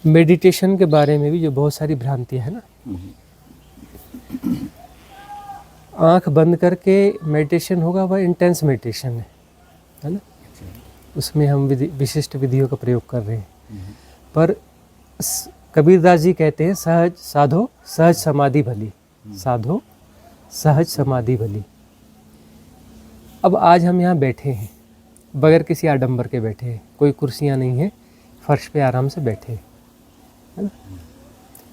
Meditation के बारे में भी जो बहुत सारी भ्रांतियाँ है ना, आंख बंद करके मेडिटेशन होगा वह इंटेंस मेडिटेशन है ना, उसमें हम विशिष्ट विधियों का प्रयोग कर रहे हैं। पर कबीरदास जी कहते हैं सहज साधो सहज समाधि भली, साधो सहज समाधि भली। अब आज हम यहाँ बैठे हैं, बगैर किसी आडंबर के बैठे हैं, कोई कुर्सियाँ नहीं है, फर्श पे आराम से बैठे हैं, है ना,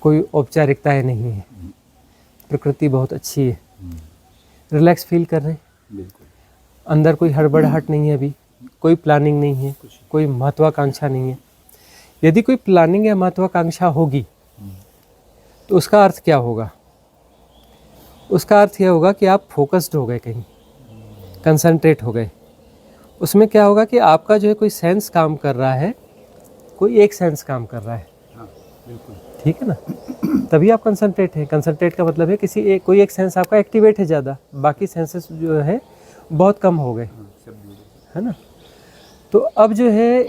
कोई औपचारिकताएं नहीं है, प्रकृति बहुत अच्छी है, रिलैक्स फील कर रहे हैं, अंदर कोई हड़बड़ाहट नहीं है, अभी कोई प्लानिंग नहीं है, कोई महत्वाकांक्षा नहीं है। यदि कोई प्लानिंग या महत्वाकांक्षा होगी तो उसका अर्थ क्या होगा? उसका अर्थ यह होगा कि आप फोकस्ड हो गए, कहीं कंसंट्रेट हो गए। उसमें क्या होगा कि आपका जो है कोई सेंस काम कर रहा है, कोई एक सेंस काम कर रहा है, ठीक है ना, तभी आप कंसंट्रेट हैं। कंसंट्रेट का मतलब है कोई एक सेंस आपका एक्टिवेट है ज़्यादा, बाकी सेंसेस जो है बहुत कम हो गए, है ना। तो अब जो है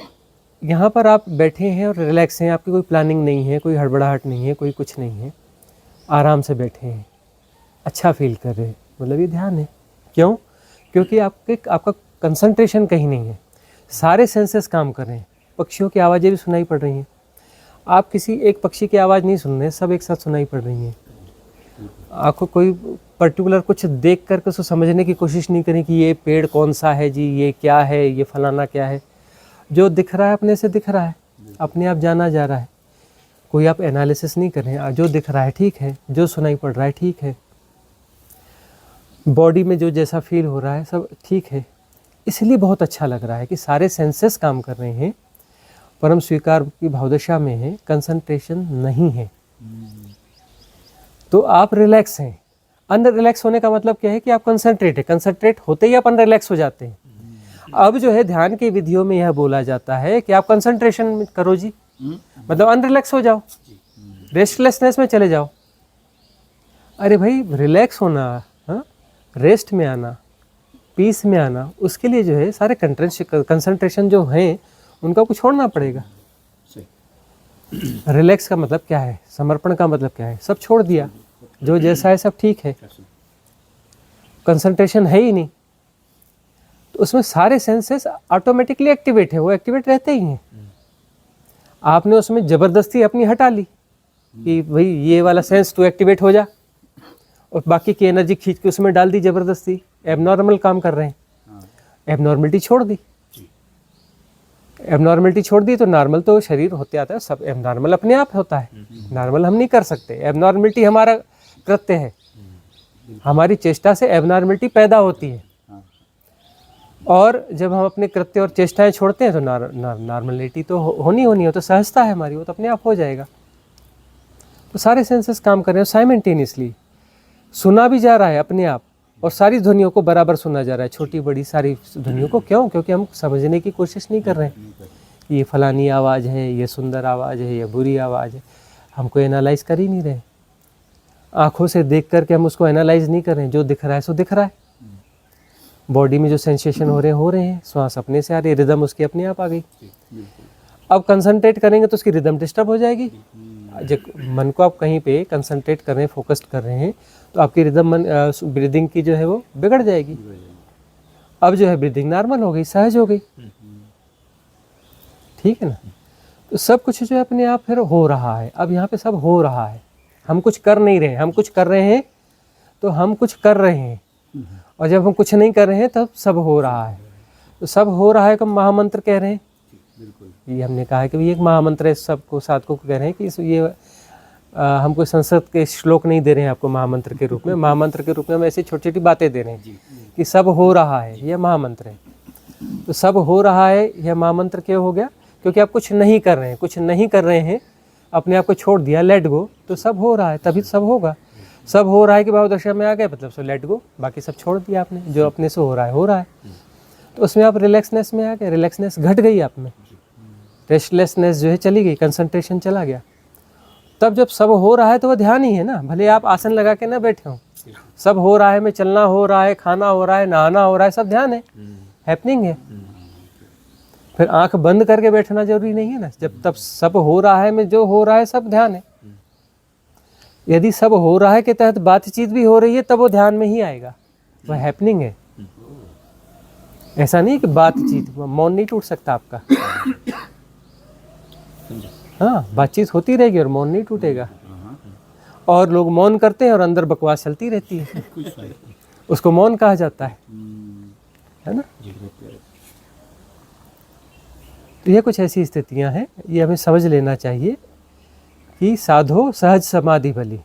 यहाँ पर आप बैठे हैं और रिलैक्स हैं, आपकी कोई प्लानिंग नहीं है, कोई हड़बड़ाहट नहीं है, कोई कुछ नहीं है, आराम से बैठे हैं, अच्छा फील कर रहे हैं, मतलब ये ध्यान है। क्यों? क्योंकि आपका कंसंट्रेशन कहीं नहीं है, सारे सेंसेस काम कर रहे हैं। पक्षियों की आवाज़ें भी सुनाई पड़ रही हैं, आप किसी एक पक्षी की आवाज़ नहीं सुन रहे, सब एक साथ सुनाई पड़ रही हैं। आपको कोई पर्टिकुलर कुछ देख करके उसको समझने की कोशिश नहीं करें कि ये पेड़ कौन सा है जी, ये क्या है, ये फलाना क्या है। जो दिख रहा है अपने से दिख रहा है, अपने आप जाना जा रहा है, कोई आप एनालिसिस नहीं कर रहे हैं। जो दिख रहा है ठीक है, जो सुनाई पड़ रहा है ठीक है, बॉडी में जो जैसा फील हो रहा है सब ठीक है। इसलिए बहुत अच्छा लग रहा है कि सारे सेंसेस काम कर रहे हैं, परम स्वीकार की भावदशा में है, कंसंट्रेशन नहीं है, तो आप रिलैक्स हैं। अंदर रिलैक्स होने का मतलब क्या है कि आप कंसंट्रेट है, कंसंट्रेट होते ही आप अन रिलैक्स हो जाते हैं। अब जो है ध्यान की विधियों में यह बोला जाता है कि आप कंसंट्रेशन करो जी, मतलब अन रिलैक्स हो जाओ, रेस्टलेसनेस में चले जाओ। अरे भाई, रिलैक्स होना, हाँ, रेस्ट में आना, पीस में आना, उसके लिए जो है सारे कंसंट्रेशन जो हैं उनका कुछ छोड़ना पड़ेगा। रिलैक्स का मतलब क्या है, समर्पण का मतलब क्या है, सब छोड़ दिया, जो जैसा है सब ठीक है, कंसंट्रेशन है ही नहीं, तो उसमें सारे सेंसेस ऑटोमेटिकली एक्टिवेट है, वो एक्टिवेट रहते ही हैं। आपने उसमें ज़बरदस्ती अपनी हटा ली कि भाई ये वाला सेंस तू एक्टिवेट हो जा, और बाकी की एनर्जी खींच के उसमें डाल दी ज़बरदस्ती, एबनॉर्मल काम कर रहे हैं, एबनॉर्मलिटी छोड़ दी। एबनॉर्मलिटी छोड़ दी तो नॉर्मल तो शरीर होते आता है, सब एबनॉर्मल अपने आप होता है, नॉर्मल हम नहीं कर सकते। एबनॉर्मलिटी हमारा कृत्य है, हमारी चेष्टा से एबनॉर्मलिटी पैदा होती है, और जब हम अपने कृत्य और चेष्टाएं छोड़ते हैं तो नॉर्मलिटी तो होनी है, तो सहजता है हमारी, वो तो अपने आप हो जाएगा। तो सारे सेंसेस काम कर रहे हैं साइमल्टेनियसली, सुना भी जा रहा है अपने आप, और सारी ध्वनियों को बराबर सुना जा रहा है, छोटी बड़ी सारी ध्वनियों को। क्यों? क्योंकि हम समझने की कोशिश नहीं कर रहे हैं कि ये फलानी आवाज़ है, ये सुंदर आवाज़ है, ये बुरी आवाज़ है, हमको एनालाइज कर ही नहीं रहे। आँखों से देख करके हम उसको एनालाइज नहीं कर रहे हैं, जो दिख रहा है सो दिख रहा है। बॉडी में जो सेंसेशन हो रहे हैं, श्वास अपने से आ रही है, रिदम उसकी अपने आप आ गई। अब कंसंट्रेट करेंगे तो उसकी रिदम डिस्टर्ब हो जाएगी। जब मन को आप कहीं पे कंसंट्रेट कर रहे हैं, फोकस्ड कर रहे हैं, तो आपकी रिदम ब्रीदिंग की जो है वो बिगड़ जाएगी। अब जो है ब्रीदिंग नॉर्मल हो गई, सहज हो गई, ठीक है ना। तो सब कुछ जो है अपने आप फिर हो रहा है। अब यहाँ पे सब हो रहा है, हम कुछ कर नहीं रहे हैं, हम कुछ कर रहे हैं तो हम कुछ कर रहे हैं, और जब हम कुछ नहीं कर रहे हैं तब सब हो रहा है। तो सब हो रहा है को महामंत्र कह रहे हैं। ये हमने कहा है कि ये एक महामंत्र है, सबको साधकों को कह रहे हैं कि ये हमको संस्कृत के श्लोक नहीं दे रहे हैं आपको महामंत्र के रूप में, महामंत्र के रूप में हम ऐसी छोटी छोटी बातें दे रहे हैं कि सब हो रहा है, यह महामंत्र है। तो सब हो रहा है यह महामंत्र क्यों हो गया? क्योंकि आप कुछ नहीं कर रहे हैं, कुछ नहीं कर रहे हैं, अपने आप को छोड़ दिया, लेट गो, तो सब हो रहा है, तभी सब होगा। सब हो रहा है कि भावदशा में आ गए, मतलब सो लेट गो, बाकी सब छोड़ दिया आपने, जो अपने से हो रहा है। तो उसमें आप रिलैक्सनेस में आ गए, रिलैक्सनेस घट गई आप में, रेस्टलेसनेस जो है चली गई, कंसंट्रेशन चला गया। तब जब सब हो रहा है तो वह ध्यान ही है ना, भले आप आसन लगा के ना बैठे हो, सब हो रहा है, में चलना हो रहा है, खाना हो रहा है, नहाना हो रहा है, सब ध्यान है, हैपनिंग है। फिर आंख बंद करके बैठना जरूरी नहीं है ना, जब तब सब हो रहा है में जो हो रहा है सब ध्यान है। यदि सब हो रहा है के तहत बातचीत भी हो रही है तब वो ध्यान में ही आएगा, वह हैपनिंग है। ऐसा नहीं कि बातचीत, मौन नहीं टूट सकता आपका। हाँ, बातचीत होती रहेगी और मौन नहीं टूटेगा। और लोग मौन करते हैं और अंदर बकवास चलती रहती है, उसको मौन कहा जाता है ना। तो ये कुछ ऐसी स्थितियां हैं, ये हमें समझ लेना चाहिए कि साधो सहज समाधि भली।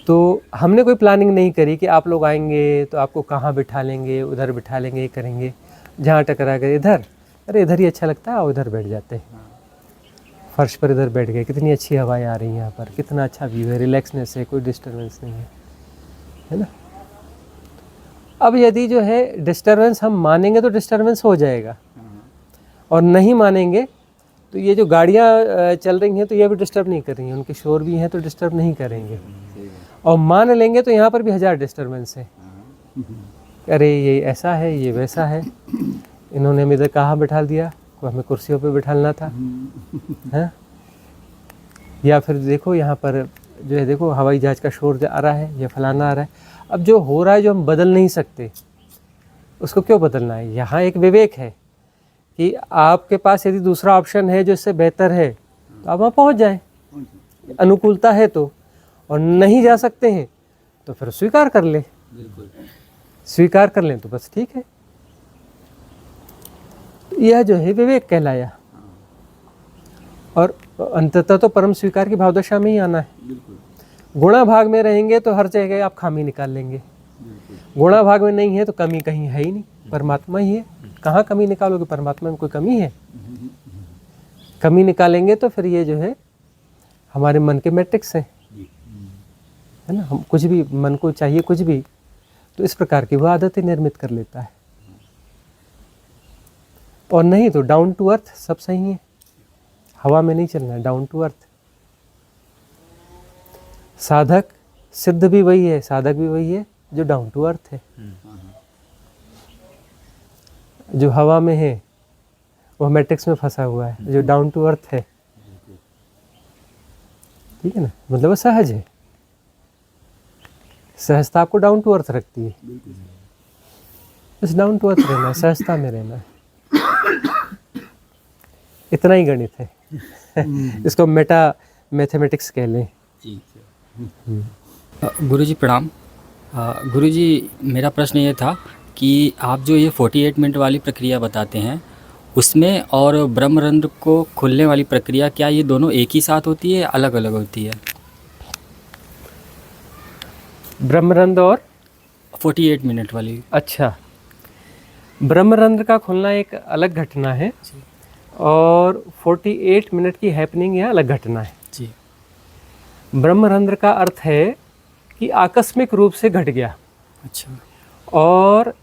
तो हमने कोई प्लानिंग नहीं करी कि आप लोग आएंगे तो आपको कहाँ बिठा लेंगे, उधर बिठा लेंगे, ये करेंगे, जहाँ टकरा गए इधर, अरे इधर ही अच्छा लगता है, आओ इधर बैठ जाते हैं, फर्श पर इधर बैठ गए, कितनी अच्छी हवाएं आ रही हैं यहाँ पर, कितना अच्छा व्यू है, रिलैक्सनेस है, कोई डिस्टर्बेंस नहीं है ना। अब यदि जो है डिस्टर्बेंस हम मानेंगे तो डिस्टर्बेंस हो जाएगा, और नहीं मानेंगे तो ये जो गाड़ियाँ चल रही हैं तो ये भी डिस्टर्ब नहीं कर रही हैं, उनके शोर भी हैं तो डिस्टर्ब नहीं करेंगे। और मान लेंगे तो यहाँ पर भी 1000 डिस्टर्बेंस है, अरे ये ऐसा है, ये वैसा है, इन्होंने हमें इधर कहाँ बिठा दिया, हमें कुर्सियों पे बिठाना था, हैं? या फिर देखो यहाँ पर जो है, देखो हवाई जहाज़ का शोर आ रहा है, या फलाना आ रहा है। अब जो हो रहा है जो हम बदल नहीं सकते, उसको क्यों बदलना है। यहाँ एक विवेक है कि आपके पास यदि दूसरा ऑप्शन है जो इससे बेहतर है तो आप वहाँ पहुँच जाएं, अनुकूलता है तो, और नहीं जा सकते हैं तो फिर स्वीकार कर ले, स्वीकार कर लें तो बस ठीक है। यह जो है विवेक कहलाया, और अंततः तो परम स्वीकार की भावदशा में ही आना है। गुणा भाग में रहेंगे तो हर जगह आप खामी निकाल लेंगे, गुणा भाग में नहीं है तो कमी कहीं है ही नहीं, परमात्मा ही है, कहाँ कमी निकालोगे, परमात्मा में कोई कमी है। कमी निकालेंगे तो फिर ये जो है हमारे मन के मैट्रिक्स हैं, है ना। हम कुछ भी मन को चाहिए, कुछ भी, तो इस प्रकार की वो आदतें निर्मित कर लेता है। और नहीं तो डाउन टू अर्थ सब सही है, हवा में नहीं चलना है, डाउन टू अर्थ। साधक सिद्ध भी वही है, साधक भी वही है जो डाउन टू अर्थ है। जो हवा में है वह मैट्रिक्स में फंसा हुआ है, जो डाउन टू अर्थ है, ठीक है ना, मतलब वो सहज है। सहजता आपको डाउन टू अर्थ रखती है, बस डाउन टू अर्थ रहना है, सहजता में रहना है, इतना ही गणित है। इसको मेटा मैथमेटिक्स कह लें। गुरुजी प्रणाम। गुरुजी मेरा प्रश्न ये था कि आप जो ये 48 मिनट वाली प्रक्रिया बताते हैं उसमें और ब्रह्मरंध्र को खुलने वाली प्रक्रिया, क्या ये दोनों एक ही साथ होती है या अलग अलग होती है? ब्रह्मरंध्र और 48 मिनट वाली। अच्छा, ब्रह्मरंध्र का खुलना एक अलग घटना है और 48 मिनट की हैपनिंग यह अलग घटना है जी। ब्रह्मरंध्र का अर्थ है कि आकस्मिक रूप से घट गया। अच्छा। और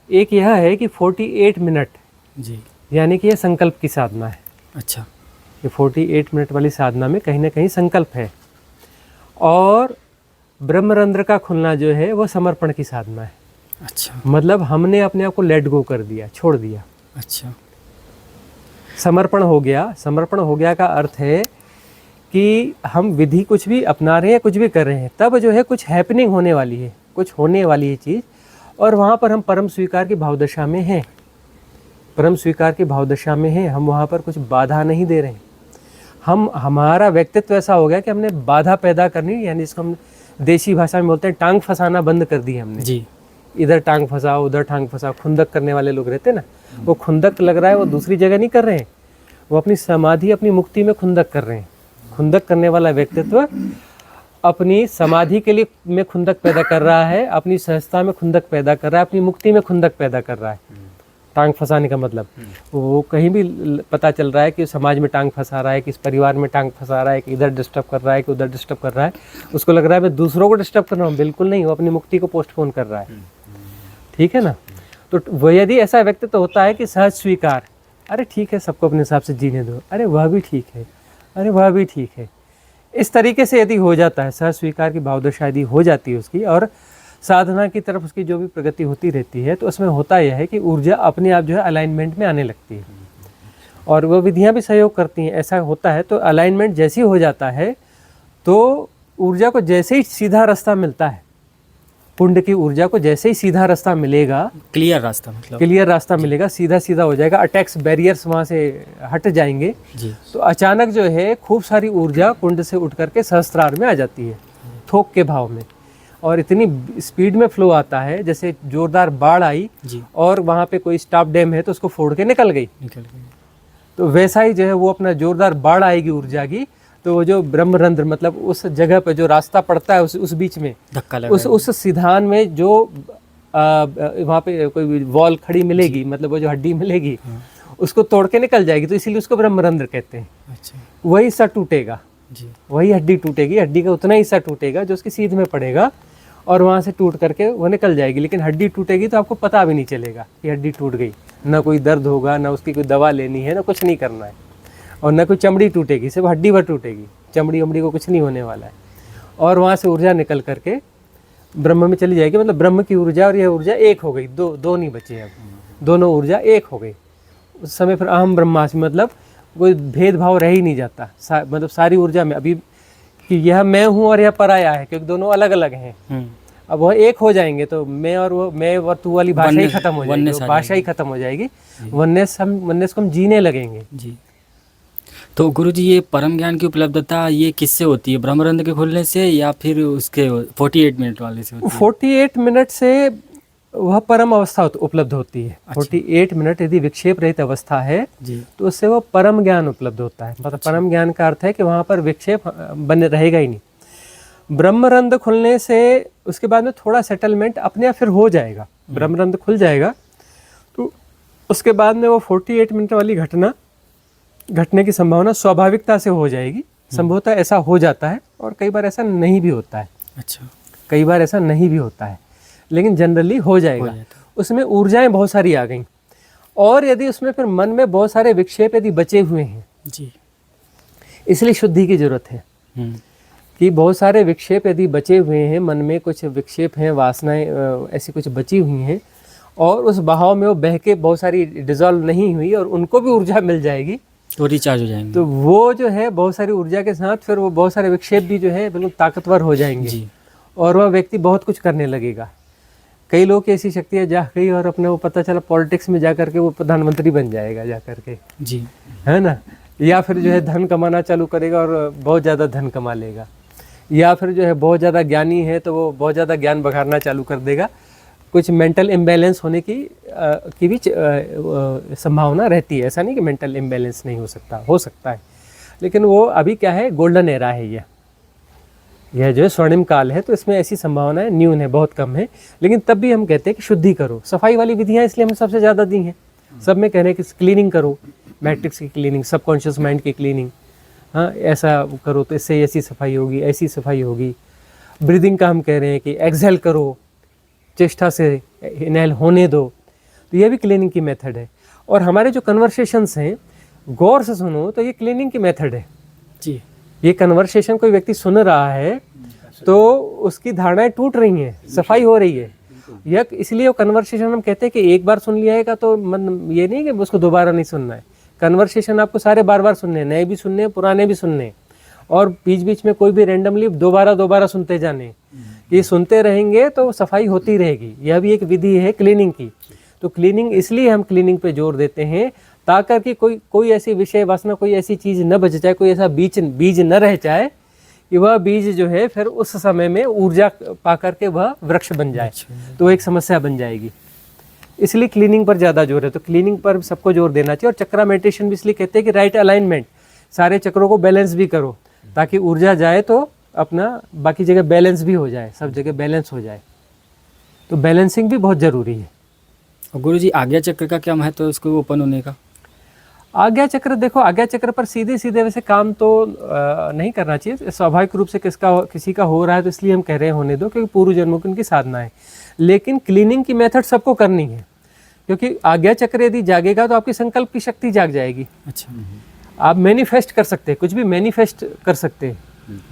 एक यह है कि 48 मिनट जी, यानी कि यह संकल्प की साधना है। अच्छा। ये 48 मिनट वाली साधना में कहीं ना कहीं संकल्प है। और ब्रह्मरंध्र का खुलना जो है वह समर्पण की साधना है। अच्छा। मतलब हमने अपने आप को लेट गो कर दिया, छोड़ दिया। अच्छा। समर्पण हो गया। समर्पण हो गया का अर्थ है कि हम विधि कुछ भी अपना रहे हैं, कुछ भी कर रहे हैं, तब जो है कुछ हैपनिंग होने वाली है, कुछ होने वाली है चीज़, और वहाँ पर हम परम स्वीकार की भावदशा में हैं। परम स्वीकार की भावदशा में हैं, हम वहाँ पर कुछ बाधा नहीं दे रहे हैं। हमारा व्यक्तित्व ऐसा हो गया कि हमने बाधा पैदा करनी, यानी जिसको हम देसी भाषा में बोलते हैं टांग फंसाना बंद कर दी हमने जी। इधर टांग फंसाओ, उधर टांग फंसाओ। खुंदक करने वाले लोग रहते हैं ना, वो खुंदक लग रहा है, वो दूसरी जगह नहीं कर रहे हैं, वो अपनी समाधि, अपनी मुक्ति में खुंदक कर रहे हैं। खुंदक करने वाला व्यक्तित्व अपनी समाधि के लिए में खुंदक पैदा कर रहा है, अपनी सहजता में खुंदक पैदा कर रहा है, अपनी मुक्ति में खुंदक पैदा कर रहा है। टांग फंसाने का मतलब वो कहीं भी पता चल रहा है कि समाज में टांग फंसा रहा है, कि इस परिवार में टांग फंसा रहा है, कि इधर डिस्टर्ब कर रहा है, कि उधर डिस्टर्ब कर रहा है। उसको लग रहा है मैं दूसरों को डिस्टर्ब कर रहा हूँ, बिल्कुल नहीं, वो अपनी मुक्ति को पोस्टपोन कर रहा है। ठीक है ना। तो वो यदि ऐसा व्यक्ति तो होता है कि सहज स्वीकार, अरे ठीक है, सबको अपने हिसाब से जीने दो, अरे वह भी ठीक है, अरे वह भी ठीक है, इस तरीके से यदि हो जाता है, सहज स्वीकार की भावदशा यदि हो जाती है उसकी, और साधना की तरफ उसकी जो भी प्रगति होती रहती है, तो उसमें होता यह है कि ऊर्जा अपने आप जो है अलाइनमेंट में आने लगती है, और वो विधियां भी सहयोग करती हैं। ऐसा होता है तो अलाइनमेंट जैसे ही हो जाता है तो ऊर्जा को जैसे ही सीधा रास्ता मिलता है, कुंड की ऊर्जा को जैसे ही सीधा रास्ता मिलेगा, क्लियर रास्ता, मतलब क्लियर रास्ता मिलेगा, सीधा सीधा हो जाएगा, अटैक्स बैरियर्स वहाँ से हट जाएंगे, जी, तो अचानक जो है खूब सारी ऊर्जा कुंड से उठ करके सहस्त्रार में आ जाती है, थोक के भाव में, और इतनी स्पीड में फ्लो आता है जैसे जोरदार बाढ़ आई जी, और वहाँ पे कोई स्टॉप डैम है तो उसको फोड़ के निकल गई, निकल गए। तो वैसा ही जो है वो अपना जोरदार बाढ़ आएगी ऊर्जा की, तो वो जो ब्रह्मरंध्र मतलब उस जगह पे जो रास्ता पड़ता है उस बीच में धक्का लगा, उस सिधान में जो वहाँ पे कोई वॉल खड़ी मिलेगी, मतलब वो जो हड्डी मिलेगी उसको तोड़ के निकल जाएगी, तो इसीलिए उसको ब्रह्मरंध्र कहते हैं। अच्छा, वही हिस्सा टूटेगा, जी, वही हड्डी टूटेगी, हड्डी का उतना हिस्सा टूटेगा जो उसकी सीध में पड़ेगा और वहाँ से टूट करके वो निकल जाएगी। लेकिन हड्डी टूटेगी तो आपको पता भी नहीं चलेगा कि हड्डी टूट गई, ना कोई दर्द होगा, ना उसकी कोई दवा लेनी है, ना कुछ नहीं करना है, और ना कोई चमड़ी टूटेगी, सिर्फ हड्डी भर टूटेगी, चमड़ी वमड़ी को कुछ नहीं होने वाला है। और वहाँ से ऊर्जा निकल करके ब्रह्म में चली जाएगी, मतलब ब्रह्म की ऊर्जा और यह ऊर्जा एक हो गई, दो नहीं बचे, अब दोनों ऊर्जा एक हो गई। उस समय फिर अहम ब्रह्मास्मि, मतलब कोई भेदभाव रह ही नहीं जाता, मतलब सारी ऊर्जा में अभी कि यह मैं हूँ और यह पराया है, क्योंकि दोनों अलग अलग हैं। अब वह एक हो जाएंगे तो मैं और तू वाली भाषा ही खत्म हो जाएगी, वो भाषा ही खत्म हो जाएगी, वननेस को हम जीने लगेंगे। जी। तो गुरुजी ये परम ज्ञान की उपलब्धता ये किससे होती है, ब्रह्मरंध्र के खुलने से या फिर उसके 48 मिनट वाले से होती है? 48 मिनट से वह परम अवस्था उपलब्ध होती है। 48 मिनट यदि विक्षेप रहित अवस्था है जी, तो उससे वह परम ज्ञान उपलब्ध होता है। मतलब परम ज्ञान का अर्थ है कि वहाँ पर विक्षेप बने रहेगा ही नहीं। ब्रह्मरंध्र खुलने से उसके बाद में थोड़ा सेटलमेंट अपने आप फिर हो जाएगा, ब्रह्मरंध्र खुल जाएगा तो उसके बाद में वो 48 मिनट वाली घटने की संभावना स्वाभाविकता से हो जाएगी। संभवतः ऐसा हो जाता है और कई बार ऐसा नहीं भी होता है। अच्छा, कई बार ऐसा नहीं भी होता है, लेकिन जनरली हो जाएगा। उसमें ऊर्जाएं बहुत सारी आ गई, और यदि उसमें फिर मन में बहुत सारे विक्षेप यदि बचे हुए हैं जी, इसलिए शुद्धि की जरूरत है कि बहुत सारे विक्षेप यदि बचे हुए हैं, मन में कुछ विक्षेप हैं, वासनाएं ऐसी कुछ बची हुई हैं, और उस बहाव में वो बह के बहुत सारी डिजॉल्व नहीं हुई और उनको भी ऊर्जा मिल जाएगी तो रिचार्ज हो जाएंगे। तो वो जो है बहुत सारी ऊर्जा के साथ फिर वो बहुत सारे विक्षेप भी जो है बिल्कुल ताकतवर हो जाएंगे जी, और वह व्यक्ति बहुत कुछ करने लगेगा। कई लोग की ऐसी शक्तियाँ जा गई और अपने वो पता चला पॉलिटिक्स में जा करके वो प्रधानमंत्री बन जाएगा जा करके, जी, है ना, या फिर जो है धन कमाना चालू करेगा और बहुत ज़्यादा धन कमा लेगा, या फिर जो है बहुत ज़्यादा ज्ञानी है तो वो बहुत ज़्यादा ज्ञान बघाड़ना चालू कर देगा। कुछ मेंटल इम्बैलेंस होने की भी संभावना रहती है। ऐसा नहीं कि मेंटल इम्बैलेंस नहीं हो सकता, हो सकता है, लेकिन वो अभी क्या है, गोल्डन एरा है यह जो है स्वर्णिम काल है, तो इसमें ऐसी संभावनाएं न्यून है, बहुत कम है। लेकिन तब भी हम कहते हैं कि शुद्धि करो। सफाई वाली विधियां इसलिए हमें सबसे ज़्यादा दी हैं। सब में कह रहे हैं कि क्लीनिंग करो, मैट्रिक्स की क्लीनिंग, सबकॉन्शियस माइंड की क्लीनिंग, हाँ ऐसा करो तो इससे ऐसी सफाई होगी, ऐसी सफाई होगी। ब्रीदिंग का हम कह रहे हैं कि एक्सहेल करो, चेष्टा से इनहेल होने दो, तो ये भी क्लीनिंग की मेथड है। और हमारे जो कन्वर्सेशंस हैं, गौर से सुनो तो ये क्लीनिंग की मेथड है जी। ये कन्वर्सेशन कोई व्यक्ति सुन रहा है तो उसकी धारणाएं टूट रही हैं, सफाई हो रही है। यह इसलिए वो कन्वर्सेशन हम कहते हैं कि एक बार सुन लिया है तो मन ये नहीं कि उसको दोबारा नहीं सुनना है। कन्वर्सेशन आपको सारे बार बार सुनने, नए भी सुनने, पुराने भी सुनने, और बीच बीच में कोई भी रैंडमली दोबारा सुनते जाने। ये सुनते रहेंगे तो सफाई होती रहेगी। यह भी एक विधि है क्लीनिंग की। तो क्लीनिंग इसलिए हम क्लीनिंग पे जोर देते हैं ताकि कि कोई ऐसी विषय वासना, कोई ऐसी चीज़ न बच जाए, कोई ऐसा बीज न रह जाए कि वह बीज जो है फिर उस समय में ऊर्जा पा करके वह वृक्ष बन जाए, तो एक समस्या बन जाएगी। इसलिए क्लीनिंग पर ज़्यादा जोर है। तो क्लीनिंग पर सबको जोर देना चाहिए। और चक्रा मेडिटेशन भी इसलिए कहते हैं कि राइट अलाइनमेंट, सारे चक्रों को बैलेंस भी करो ताकि ऊर्जा जाए तो अपना बाकी जगह बैलेंस भी हो जाए, सब जगह बैलेंस हो जाए। तो बैलेंसिंग भी बहुत ज़रूरी है। और गुरुजी आज्ञा चक्र का क्या महत्व है उसको ओपन होने का? आज्ञा चक्र देखो, आज्ञा चक्र पर सीधे सीधे वैसे काम तो नहीं करना चाहिए। स्वाभाविक रूप से किसी का हो रहा है तो इसलिए हम कह रहे हैं होने दो, क्योंकि पूर्व जन्मों की उनकी साधना है। लेकिन क्लीनिंग की मेथड सबको करनी है, क्योंकि आज्ञा चक्र यदि जागेगा तो आपकी संकल्प की शक्ति जाग जाएगी। अच्छा, आप मैनिफेस्ट कर सकते हैं, कुछ भी मैनिफेस्ट कर सकते हैं,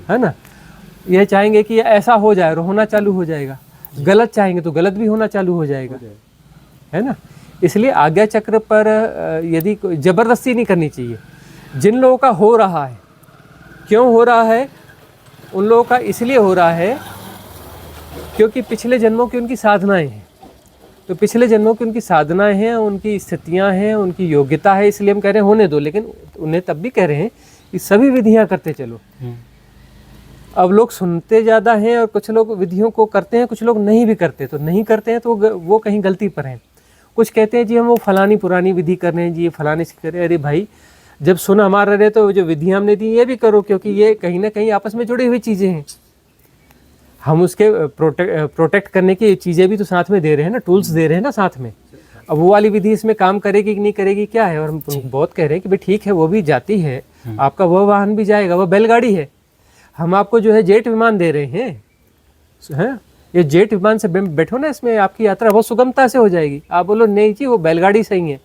है ना। यह चाहेंगे कि ऐसा हो जाए और होना चालू हो जाएगा। गलत चाहेंगे तो गलत भी होना चालू हो जाएगा, है ना। इसलिए आज्ञा चक्र पर यदि जबरदस्ती नहीं करनी चाहिए। जिन लोगों का हो रहा है, क्यों हो रहा है, उन लोगों का इसलिए हो रहा है क्योंकि पिछले जन्मों की उनकी साधनाएं हैं। तो पिछले जन्मों की उनकी साधनाएं हैं, उनकी स्थितियां हैं, उनकी योग्यता है, इसलिए हम कह रहे हैं होने दो। लेकिन उन्हें तब भी कह रहे हैं कि सभी विधियां करते चलो। अब लोग सुनते ज़्यादा हैं और कुछ लोग विधियों को करते हैं, कुछ लोग नहीं भी करते। तो नहीं करते हैं तो वो कहीं गलती पर हैं। कुछ कहते हैं जी हम वो फलानी पुरानी विधि कर रहे हैं जी, ये फलाने से करें। अरे भाई, जब सुन हमारा रहे तो जो विधियाँ हमने दी ये भी करो, क्योंकि ये कहीं ना कहीं आपस में जुड़ी हुई चीज़ें हैं। हम उसके प्रोटेक्ट करने की चीज़ें भी तो साथ में दे रहे हैं ना, टूल्स दे रहे हैं ना साथ में। अब वो वाली विधि इसमें काम करेगी कि नहीं करेगी क्या है। और हम बहुत कह रहे हैं कि भाई ठीक है, वो भी जाती है, आपका वह वाहन भी जाएगा, वह बैलगाड़ी है। हम आपको जो है जेट विमान दे रहे हैं, ये जेट विमान से बैठो ना, इसमें आपकी यात्रा बहुत सुगमता से हो जाएगी। आप बोलो नहीं जी वो बैलगाड़ी सही है।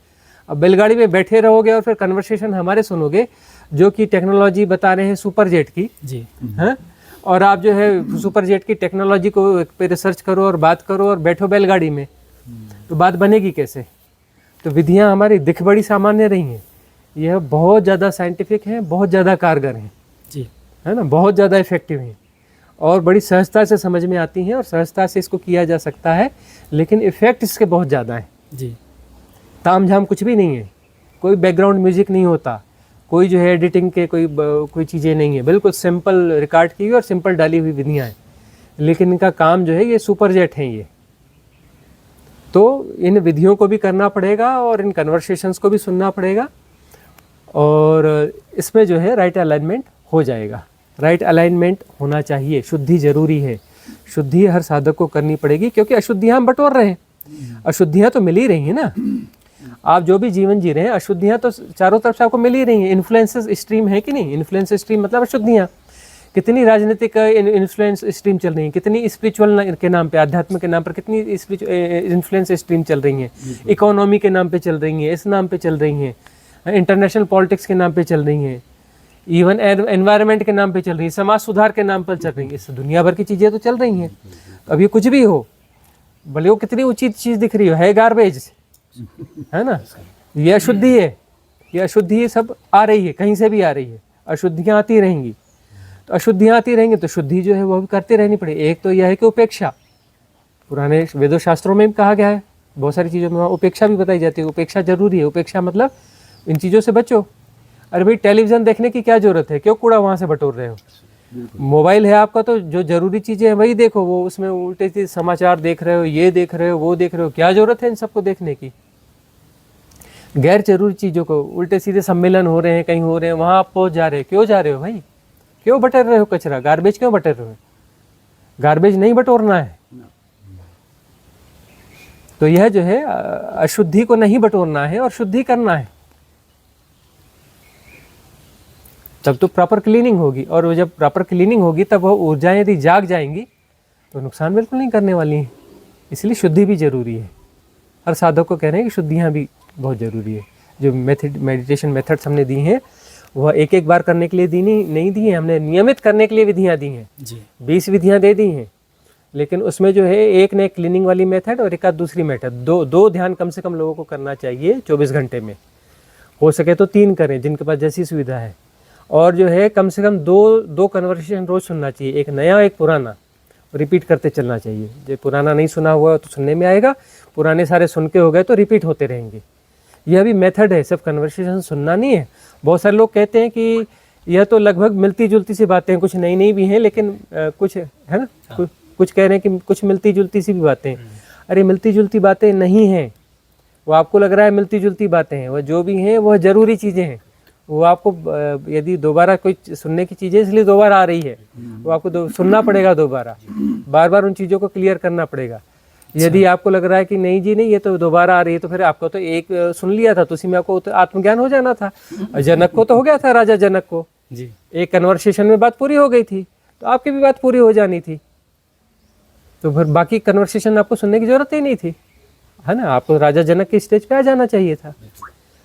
अब बैलगाड़ी में बैठे रहोगे और फिर कन्वर्सेशन हमारे सुनोगे जो कि टेक्नोलॉजी बता रहे हैं सुपर जेट की जी, हैं, और आप जो है सुपर जेट की टेक्नोलॉजी को पे रिसर्च करो और बात करो और बैठो बैलगाड़ी में, तो बात बनेगी कैसे। तो विधियाँ हमारी दिख बड़ी सामान्य रही हैं, यह बहुत ज़्यादा साइंटिफिक हैं, बहुत ज़्यादा कारगर हैं जी, है ना, बहुत ज़्यादा इफेक्टिव हैं और बड़ी सहजता से समझ में आती हैं और सहजता से इसको किया जा सकता है। लेकिन इफ़ेक्ट इसके बहुत ज़्यादा हैं जी, ताम झाम कुछ भी नहीं है, कोई बैकग्राउंड म्यूजिक नहीं होता, कोई जो है एडिटिंग के कोई चीज़ें नहीं है, बिल्कुल सिंपल रिकॉर्ड की हुई और सिंपल डाली हुई विधियाँ हैं। लेकिन इनका काम जो है ये सुपर जेट हैं ये। तो इन विधियों को भी करना पड़ेगा और इन कन्वर्सेशंस को भी सुनना पड़ेगा और इसमें जो है राइट अलाइनमेंट हो जाएगा। राइट अलाइनमेंट होना चाहिए, शुद्धि जरूरी है, शुद्धि हर साधक को करनी पड़ेगी क्योंकि अशुद्धियाँ हम बटोर रहे हैं, अशुद्धियाँ तो मिल ही रही हैं ना। आप जो भी जीवन जी रहे हैं अशुद्धियाँ तो चारों तरफ से आपको मिल ही रही हैं। इन्फ्लुएंसेस स्ट्रीम है कि नहीं, इन्फ्लुएंस स्ट्रीम मतलब अशुद्धियाँ। कितनी राजनीतिक इन्फ्लुएंस स्ट्रीम चल रही हैं, कितनी स्पिरिचुअल के नाम पे, आध्यात्म के नाम पर कितनी इन्फ्लुएंस स्ट्रीम चल रही हैं, इकोनॉमी के नाम पे चल रही हैं, इस नाम पे चल रही हैं, इंटरनेशनल पॉलिटिक्स के नाम पे चल रही हैं, इवन एनवायरनमेंट के नाम पे चल रही है, समाज सुधार के नाम पर चल रही है। इस दुनिया भर की चीज़ें तो चल रही हैं। अब ये कुछ भी हो, भले वो कितनी उचित चीज़ दिख रही हो, है गार्बेज, है ना, ये अशुद्धि है, ये अशुद्धि सब आ रही है, कहीं से भी आ रही है, अशुद्धियाँ आती रहेंगी। तो अशुद्धियाँ आती रहेंगी तो शुद्धि जो है वो भी करते रहनी पड़ेगी। एक तो यह है कि उपेक्षा, पुराने वेदों शास्त्रों में भी कहा गया है, बहुत सारी चीज़ों में वहाँ उपेक्षा भी बताई जाती है। उपेक्षा जरूरी है, उपेक्षा मतलब इन चीज़ों से बचो। अरे भाई टेलीविज़न देखने की क्या ज़रूरत है, क्यों कूड़ा वहाँ से बटोर रहे हो। मोबाइल है आपका तो जो ज़रूरी चीज़ें हैं वही देखो, वो उसमें उल्टे सीधे समाचार देख रहे हो, ये देख रहे हो, वो देख रहे हो, क्या ज़रूरत है इन सबको देखने की। गैर जरूरी चीज़ों को, उल्टे सीधे सम्मेलन हो रहे हैं, कहीं हो रहे हैं, वहाँ आप पहुँच जा रहे हो, क्यों जा रहे हो भाई, क्यों बटर रहे हो कचरा, गार्बेज क्यों बटर रहे हो, गार्बेज नहीं बटोरना है। तो यह जो है अशुद्धि को नहीं बटोरना है और शुद्धि करना है, तब तो प्रॉपर क्लीनिंग होगी। और वो जब प्रॉपर क्लीनिंग होगी तब वह ऊर्जाएं यदि जाग जाएंगी तो नुकसान बिल्कुल नहीं करने वाली हैं। इसलिए शुद्धि भी जरूरी है। हर साधक को कह रहे हैं कि शुद्धियाँ भी बहुत ज़रूरी है। जो मेडिटेशन मेथड्स हमने दी हैं वह एक एक बार करने के लिए नहीं दी हैं, हमने नियमित करने के लिए विधियाँ दी हैं जी, 20 विधियाँ दे दी हैं। लेकिन उसमें जो है एक ने क्लीनिंग वाली मेथड और एक आध दूसरी मेथड, दो ध्यान कम से कम लोगों को करना चाहिए 24 घंटे में, हो सके तो 3 करें जिनके पास जैसी सुविधा है। और जो है कम से कम दो कन्वर्सेशन रोज़ सुनना चाहिए, एक नया एक पुराना, रिपीट करते चलना चाहिए। जो पुराना नहीं सुना हुआ तो सुनने में आएगा, पुराने सारे सुन के हो गए तो रिपीट होते रहेंगे। यह भी मेथड है, सिर्फ कन्वर्सेशन सुनना नहीं है। बहुत सारे लोग कहते हैं कि यह तो लगभग मिलती जुलती सी बातें हैं, कुछ नई नई भी हैं लेकिन कुछ है ना, कुछ कह रहे हैं कि कुछ मिलती जुलती सी भी बातें। अरे मिलती जुलती बातें नहीं हैं, वो आपको लग रहा है मिलती जुलती बातें हैं, वह जो भी हैं वह ज़रूरी चीज़ें हैं। वो आपको यदि दोबारा कोई सुनने की चीज़ें इसलिए दोबारा आ रही है, वो आपको सुनना पड़ेगा, दोबारा बार बार उन चीज़ों को क्लियर करना पड़ेगा। यदि आपको लग रहा है कि नहीं जी नहीं ये तो दोबारा आ रही है, तो फिर आपको तो एक सुन लिया था तो उसी में आपको तो आत्मज्ञान हो जाना था। जनक को तो हो गया था, राजा जनक को जी, एक कन्वर्सेशन में बात पूरी हो गई थी, तो आपकी भी बात पूरी हो जानी थी। तो फिर बाकी कन्वर्सेशन आपको सुनने की जरूरत ही नहीं थी, है ना। आपको राजा जनक के स्टेज पे आ जाना चाहिए था।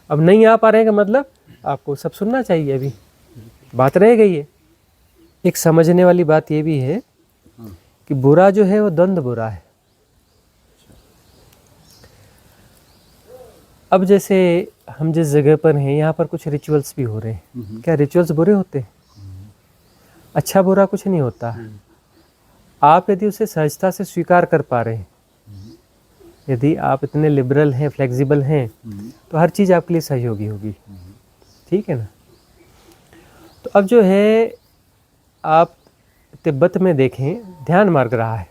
अब नहीं आ पा रहे हैं का मतलब आपको सब सुनना चाहिए, अभी बात रह गई है। एक समझने वाली बात ये भी है कि बुरा जो है वो द्वंद्व बुरा है, अब जैसे हम जिस जगह पर हैं यहाँ पर कुछ रिचुअल्स भी हो रहे हैं। क्या रिचुअल्स बुरे होते हैं? अच्छा बुरा कुछ नहीं होता। आप यदि उसे सहजता से स्वीकार कर पा रहे हैं, यदि आप इतने लिबरल हैं, फ्लेक्सिबल हैं, तो हर चीज़ आपके लिए सहयोगी होगी। ठीक है ना? तो अब जो है आप तिब्बत में देखें, ध्यान मार्ग रहा है।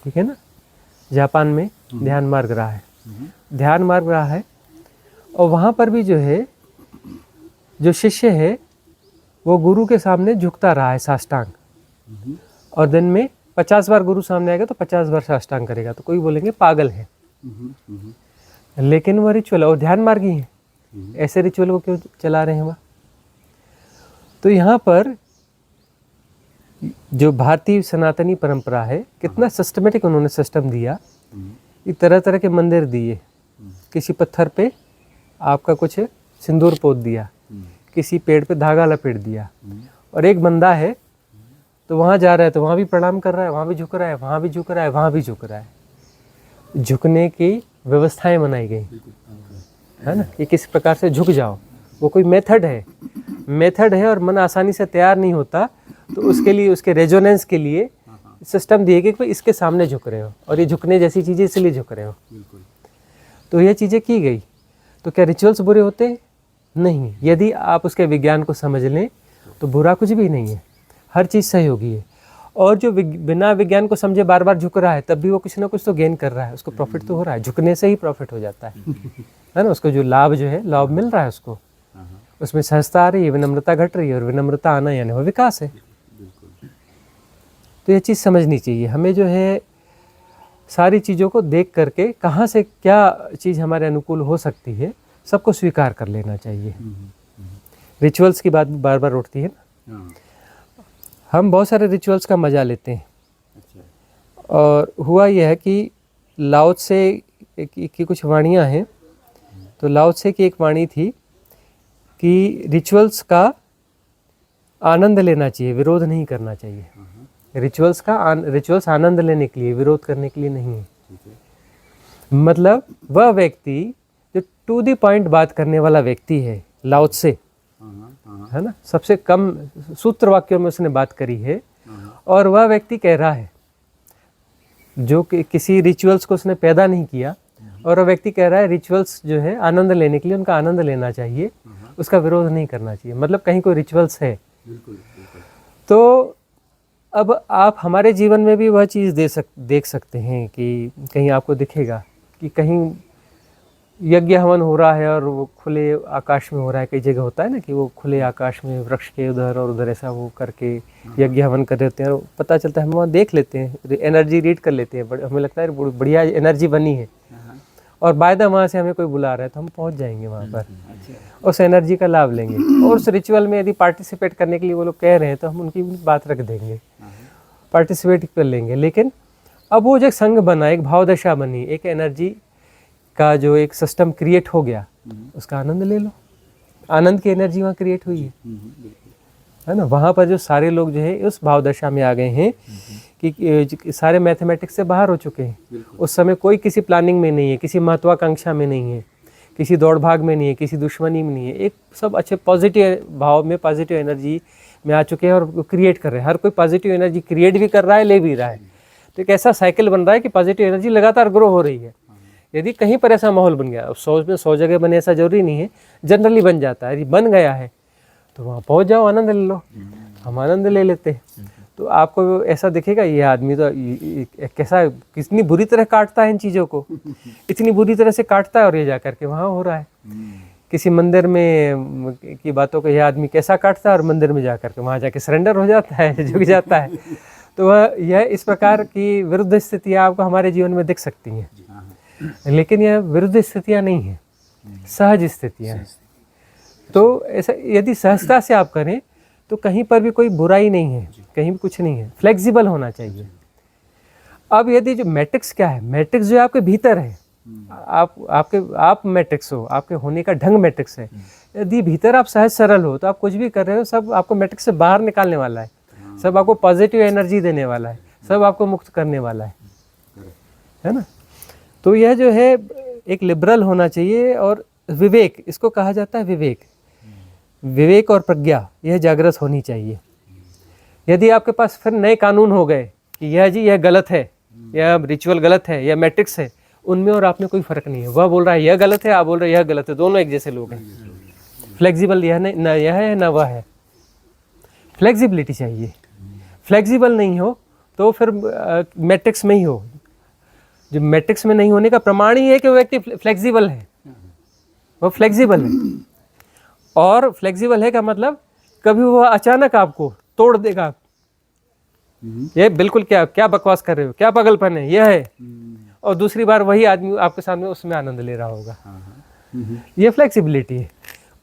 ठीक है ना? जापान में ध्यान मार्ग रहा है, ध्यान मार्ग रहा है। और वहाँ पर भी जो है, जो शिष्य है वो गुरु के सामने झुकता रहा है साष्टांग, और दिन में 50 बार गुरु सामने आएगा तो 50 बार साष्टांग करेगा। तो कोई बोलेंगे पागल है, लेकिन वह रिचुअल और ध्यान मार्गी है, ऐसे रिचुअल को क्यों चला रहे हैं वह? तो यहाँ पर जो भारतीय सनातनी परंपरा है, कितना सिस्टमेटिक उन्होंने सिस्टम दिया। ये तरह तरह के मंदिर दिए, किसी पत्थर पे आपका कुछ सिंदूर पोत दिया, किसी पेड़ पे धागा लपेट दिया, और एक बंदा है तो वहाँ जा रहा है तो वहाँ भी प्रणाम कर रहा है, वहाँ भी झुक रहा है, वहाँ भी झुक रहा है, वहाँ भी झुक रहा है। झुकने की व्यवस्थाएं बनाई गई है ना, कि किस प्रकार से झुक जाओ। वो कोई मेथड है और मन आसानी से तैयार नहीं होता, तो उसके लिए, उसके रेजोनेंस के लिए सिस्टम दिए कि भाई इसके सामने झुक रहे हो, और ये झुकने जैसी चीज़ें इसलिए झुक रहे हो। तो ये चीज़ें की गई। तो क्या रिचुअल्स बुरे होते हैं? नहीं। यदि आप उसके विज्ञान को समझ लें तो बुरा कुछ भी नहीं है, हर चीज़ सहयोगी है। और जो बिना विज्ञान को समझे बार बार झुक रहा है, तब भी वो कुछ ना कुछ तो गेन कर रहा है, उसको प्रॉफिट तो हो रहा है। झुकने से ही प्रॉफिट हो जाता है ना? उसको जो लाभ जो है, लाभ मिल रहा है उसको, उसमें सहजता आ रही है, विनम्रता घट रही है, और विनम्रता आना यानी वो विकास है। तो ये चीज़ समझनी चाहिए हमें। जो है सारी चीज़ों को देख करके कहाँ से क्या चीज़ हमारे अनुकूल हो सकती है, सबको स्वीकार कर लेना चाहिए। रिचुअल्स की बात बार बार उठती है ना, हम बहुत सारे रिचुअल्स का मज़ा लेते हैं। और हुआ यह है कि लाओ त्से की कुछ वाणियाँ हैं। तो लाओ त्से की एक वाणी थी कि रिचुअल्स का आनंद लेना चाहिए, विरोध नहीं करना चाहिए। रिचुअल्स आनंद लेने के लिए, विरोध करने के लिए नहीं है। मतलब वह व्यक्ति जो टू द पॉइंट बात करने वाला व्यक्ति है, लाओ त्से है ना, सबसे कम सूत्र वाक्यों में उसने बात करी है, और वह व्यक्ति कह रहा है जो कि किसी रिचुअल्स को उसने पैदा नहीं किया, और वह व्यक्ति कह रहा है रिचुअल्स जो है आनंद लेने के लिए, उनका आनंद लेना चाहिए, उसका विरोध नहीं करना चाहिए। मतलब कहीं कोई रिचुअल्स है। तो अब आप हमारे जीवन में भी वह चीज़ देख सकते हैं कि कहीं आपको दिखेगा कि कहीं यज्ञ हवन हो रहा है और वो खुले आकाश में हो रहा है। कई जगह होता है ना कि वो खुले आकाश में वृक्ष के उधर और उधर ऐसा वो करके यज्ञ हवन कर देते हैं, और पता चलता है हम वहाँ देख लेते हैं, एनर्जी रीड कर लेते हैं, हमें लगता है बढ़िया एनर्जी बनी है, और बायदा वहाँ से हमें कोई बुला रहा है तो हम पहुँच जाएंगे वहाँ पर, उस एनर्जी का लाभ लेंगे। और उस रिचुअल में यदि पार्टिसिपेट करने के लिए वो लोग कह रहे हैं तो हम उनकी बात रख देंगे, पार्टिसिपेट कर लेंगे। लेकिन अब वो जो संघ बना, एक भावदशा बनी, एक एनर्जी का जो एक सिस्टम क्रिएट हो गया, उसका आनंद ले लो। आनंद की एनर्जी वहाँ क्रिएट हुई है ना। वहाँ पर जो सारे लोग जो है उस भावदशा में आ गए हैं कि सारे मैथमेटिक्स से बाहर हो चुके हैं। उस समय कोई किसी प्लानिंग में नहीं है, किसी महत्वाकांक्षा में नहीं है, किसी दौड़ भाग में नहीं है, किसी दुश्मनी में नहीं है। एक सब अच्छे पॉजिटिव भाव में, पॉजिटिव एनर्जी में आ चुके हैं और क्रिएट कर रहे हैं। हर कोई पॉजिटिव एनर्जी क्रिएट भी कर रहा है, ले भी रहा है। तो एक ऐसा साइकिल बन रहा है कि पॉजिटिव एनर्जी लगातार ग्रो हो रही है। यदि कहीं पर ऐसा माहौल बन गया, अब 100 में 100 जगह बने ऐसा जरूरी नहीं है, जनरली बन जाता है। यदि बन गया है तो वहाँ पहुँच जाओ, आनंद ले लो। हम आनंद ले लेते हैं। तो आपको ऐसा दिखेगा ये आदमी तो कैसा, कितनी बुरी तरह काटता है इन चीज़ों को, इतनी बुरी तरह से काटता है, और ये जा करके वहाँ हो रहा है। किसी मंदिर में की बातों को यह आदमी कैसा काटता है, और मंदिर में जा करके वहाँ जाके सरेंडर हो जाता है, झुक जाता है। तो वह यह इस प्रकार की विरुद्ध स्थितियाँ आपको हमारे जीवन में दिख सकती हैं, लेकिन यह विरुद्ध स्थितियाँ नहीं हैं, सहज स्थितियाँ हैं। तो ऐसा यदि सहजता से आप करें तो कहीं पर भी कोई बुराई नहीं है, कहीं भी कुछ नहीं है। फ्लेक्सिबल होना चाहिए। अब यदि जो मैट्रिक्स क्या है, मैट्रिक्स जो आपके भीतर है, आप मैट्रिक्स हो, आपके होने का ढंग मैट्रिक्स है। यदि भीतर आप सहज सरल हो तो आप कुछ भी कर रहे हो, सब आपको मैट्रिक्स से बाहर निकालने वाला है, सब आपको पॉजिटिव एनर्जी देने वाला है, सब आपको मुक्त करने वाला है ना। तो यह जो है एक लिबरल होना चाहिए, और विवेक, इसको कहा जाता है विवेक, विवेक और प्रज्ञा, यह जागृत होनी चाहिए। यदि आपके पास फिर नए कानून हो गए कि यह जी यह गलत है, यह रिचुअल गलत है, यह मैट्रिक्स है, उनमें और आप में कोई फर्क नहीं है। वह बोल रहा है यह गलत है, आप बोल रहे हैं यह गलत है, दोनों एक जैसे लोग हैं। फ्लेक्सिबल यह नहीं, ना यह है ना वह है। फ्लेक्सिबिलिटी चाहिए। फ्लेक्सिबल नहीं हो तो फिर मैट्रिक्स में ही हो। जो मैट्रिक्स में नहीं होने का प्रमाण ही है कि वो व्यक्ति फ्लेक्सिबल है, वो फ्लेक्सिबल है। और फ्लेक्सिबल है का मतलब कभी वह अचानक आपको तोड़ देगा, ये बिल्कुल क्या क्या बकवास कर रहे हो, क्या पागलपन है, यह है, और दूसरी बार वही आदमी आपके सामने उसमें आनंद ले रहा होगा। ये फ्लेक्सिबिलिटी है।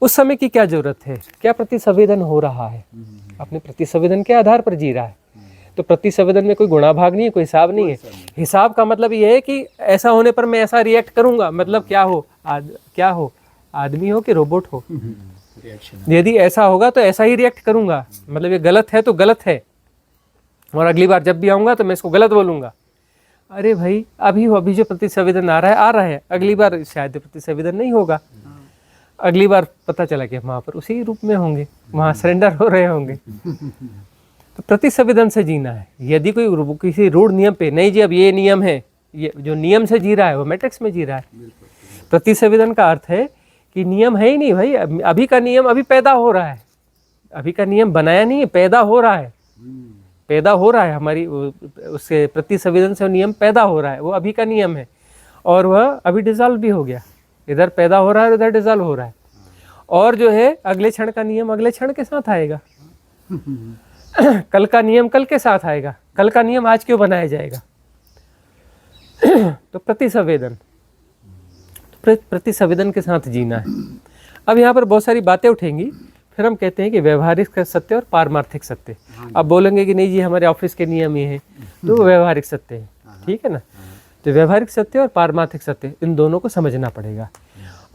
उस समय की क्या जरूरत है, क्या प्रतिसंवेदन हो रहा है, अपने प्रतिसंवेदन के आधार पर जी रहा है। तो प्रतिसंवेदन में कोई गुणा भाग नहीं है, कोई हिसाब नहीं है। हिसाब का मतलब ये है कि ऐसा होने पर मैं ऐसा रिएक्ट करूंगा, मतलब क्या हो, क्या हो, आदमी हो कि रोबोट हो। यदि ऐसा होगा तो ऐसा ही रिएक्ट करूंगा, मतलब ये गलत है तो गलत है, और अगली बार जब भी आऊंगा तो मैं इसको गलत बोलूंगा। अरे भाई अभी जो प्रतिसंवेदन आ रहा है, अगली बार शायद प्रतिसंवेदन नहीं होगा, अगली बार पता चला कि वहां पर उसी रूप में होंगे, वहां सरेंडर हो रहे होंगे। तो प्रतिसंवेदन से जीना है। यदि कोई किसी रूढ़ नियम पे नहीं जी, अब ये नियम है, ये जो नियम से जी रहा है वो मैट्रिक्स में जी रहा है। प्रतिसंवेदन का अर्थ है कि नियम है ही नहीं भाई, अभी का नियम अभी पैदा हो रहा है, अभी का नियम बनाया नहीं है, पैदा हो रहा है, पैदा हो रहा है। हमारी उससे प्रतिसंवेदन से नियम पैदा हो रहा है, वो अभी का नियम है, और वह अभी डिसॉल्व भी हो गया। इधर पैदा हो रहा है, उधर डिसॉल्व हो रहा है। और जो है अगले क्षण का नियम अगले क्षण के साथ आएगा, कल का नियम कल के साथ आएगा, कल का नियम आज क्यों बनाया जाएगा। तो प्रतिसंवेदन, प्रतिसंवेदन के साथ जीना है। अब यहाँ पर बहुत सारी बातें उठेंगी, फिर हम कहते हैं कि व्यवहारिक सत्य और पारमार्थिक सत्य। अब बोलेंगे कि नहीं जी हमारे ऑफिस के नियम ये हैं, तो वो व्यवहारिक सत्य है, ठीक है ना। तो व्यवहारिक सत्य और पारमार्थिक सत्य, इन दोनों को समझना पड़ेगा।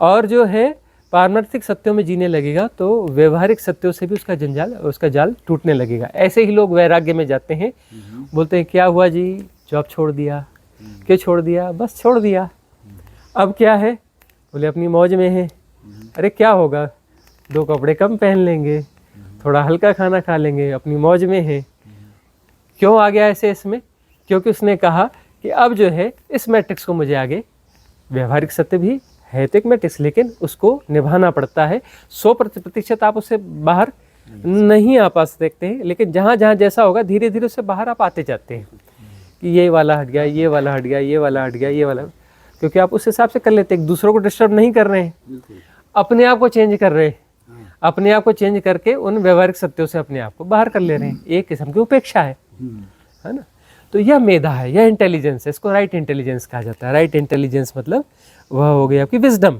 और जो है पारमार्थिक सत्यों में जीने लगेगा तो व्यवहारिक सत्यों से भी उसका जाल टूटने लगेगा। ऐसे ही लोग वैराग्य में जाते हैं, बोलते हैं क्या हुआ जी, जॉब छोड़ दिया, क्यों छोड़ दिया, बस छोड़ दिया, अब क्या है, बोले अपनी मौज में है। अरे क्या होगा, 2 कपड़े कम पहन लेंगे, थोड़ा हल्का खाना खा लेंगे, अपनी मौज में है। क्यों आ गया ऐसे इसमें, क्योंकि उसने कहा कि अब जो है इस मैट्रिक्स को मुझे आगे, व्यवहारिक सत्य भी है तो एक मैट्रिक्स, लेकिन उसको निभाना पड़ता है। 100% आप उससे बाहर नहीं आ पा सकते हैं, लेकिन जहाँ जहाँ जैसा होगा धीरे धीरे उससे बाहर आप आते जाते हैं कि ये वाला हट गया, ये वाला हट गया, ये वाला हट गया, ये वाला, क्योंकि आप उस हिसाब से कर लेते हैं। एक दूसरों को डिस्टर्ब नहीं कर रहे हैं, अपने आप को चेंज कर रहे हैं, अपने आप को चेंज करके उन व्यवहारिक सत्यों से अपने आप को बाहर कर ले रहे हैं। एक किस्म की उपेक्षा है ना। तो यह मेधा है, यह इंटेलिजेंस है, इसको राइट इंटेलिजेंस कहा जाता है। राइट इंटेलिजेंस मतलब वह हो गई आपकी विजडम।